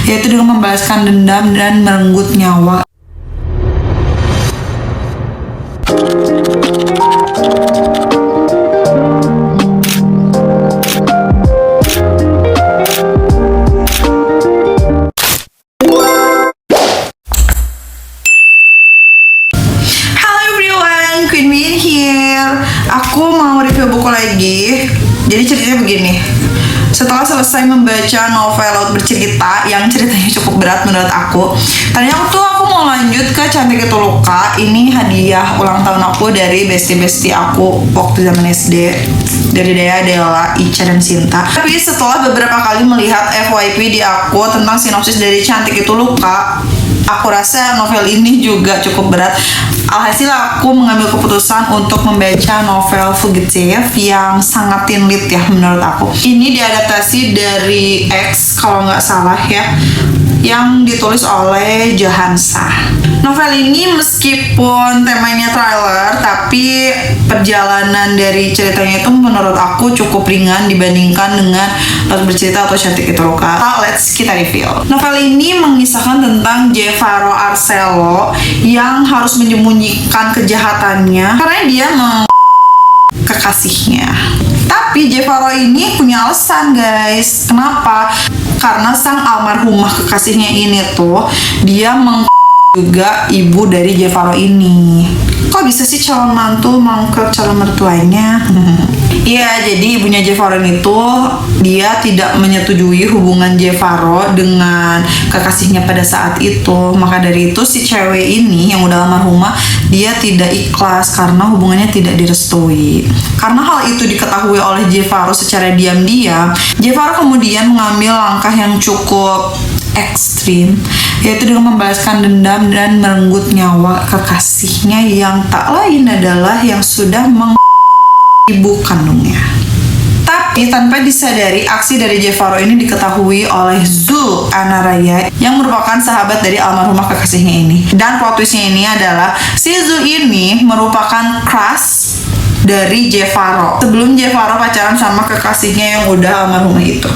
yaitu dengan membalaskan dendam dan merenggut nyawa. Aku mau review buku lagi. Jadi ceritanya begini. Setelah selesai membaca novel Laut Bercerita yang ceritanya cukup berat menurut aku, tadinya aku mau lanjut ke Cantik Itu Luka. Ini hadiah ulang tahun aku dari bestie-bestie aku waktu zaman SD, dari Dea, Dela, Ica, dan Sinta. Tapi setelah beberapa kali melihat FYP di aku tentang sinopsis dari Cantik Itu Luka, aku rasa novel ini juga cukup berat. Alhasil aku mengambil keputusan untuk membaca novel Fugitive yang sangat teen lit ya menurut aku. Ini diadaptasi dari X kalau nggak salah ya, yang ditulis oleh Johansa. Novel ini meskipun temanya thriller, tapi perjalanan dari ceritanya itu menurut aku cukup ringan dibandingkan dengan Laut Bercerita atau Cantik Itu Luka. Let's kita review. Novel ini mengisahkan tentang Jevaro Arcelo yang harus menyembunyikan kejahatannya karena dia kekasihnya. Tapi Jevaro ini punya alasan, guys. Kenapa? Karena sang almarhumah kekasihnya ini tuh dia juga ibu dari Jevaro ini. Kok bisa sih calon mantu mangkep calon mertuanya? Iya, jadi ibunya Jevaro itu dia tidak menyetujui hubungan Jevaro dengan kekasihnya pada saat itu. Maka dari itu si cewek ini yang udah almarhumah dia tidak ikhlas karena hubungannya tidak direstui. Karena hal itu diketahui oleh Jevaro secara diam-diam, Jevaro kemudian mengambil langkah yang cukup ekstrim, yaitu dengan membalaskan dendam dan merenggut nyawa kekasihnya yang tak lain adalah yang sudah ibu kandungnya. Tapi tanpa disadari, aksi dari Jevaro ini diketahui oleh Zul Anaraya yang merupakan sahabat dari almarhumah kekasihnya ini. Dan plot twistnya ini adalah si Zul ini merupakan crush dari Jevaro sebelum Jevaro pacaran sama kekasihnya yang udah almarhumah itu.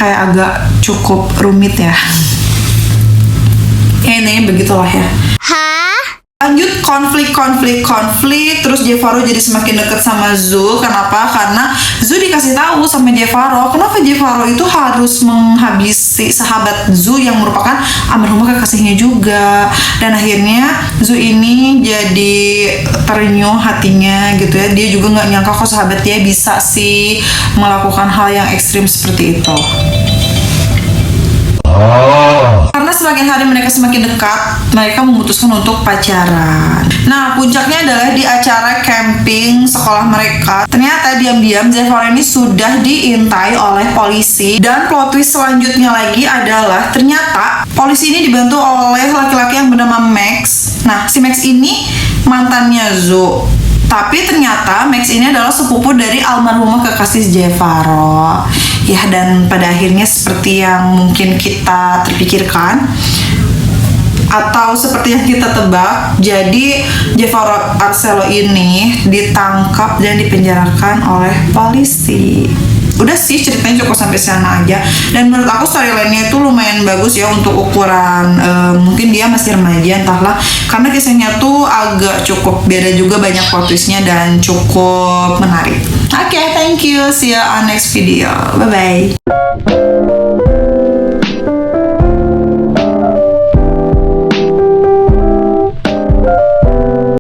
Kayak agak cukup rumit ya. Intinya begitulah ya. Lanjut konflik, terus Jevaro jadi semakin dekat sama Zul. Kenapa? Karena Zul dikasih tahu sama Jevaro kenapa Jevaro itu harus menghabisi sahabat Zul yang merupakan almarhumah kekasihnya juga. Dan akhirnya Zul ini jadi terenyuh hatinya gitu ya. Dia juga nggak nyangka kok sahabat dia bisa sih melakukan hal yang ekstrim seperti itu. Karena semakin hari mereka semakin dekat, mereka memutuskan untuk pacaran. Nah, puncaknya adalah di acara camping sekolah mereka. Ternyata diam-diam Jevaro ini sudah diintai oleh polisi. Dan plot twist selanjutnya lagi adalah ternyata polisi ini dibantu oleh laki-laki yang bernama Max. Nah, si Max ini mantannya Zo. Tapi ternyata Max ini adalah sepupu dari almarhumah kekasih Jevaro. Ya, dan pada akhirnya seperti yang mungkin kita terpikirkan atau seperti yang kita tebak, jadi Jevaro Arcelo ini ditangkap dan dipenjarakan oleh polisi. Udah sih, ceritanya cukup sampai sana aja. Dan menurut aku storyline-nya itu lumayan bagus ya untuk ukuran mungkin dia masih remaja entahlah. Karena kisahnya tuh agak cukup beda juga, banyak plot twist-nya dan cukup menarik. Oke, thank you. See you on next video. Bye-bye.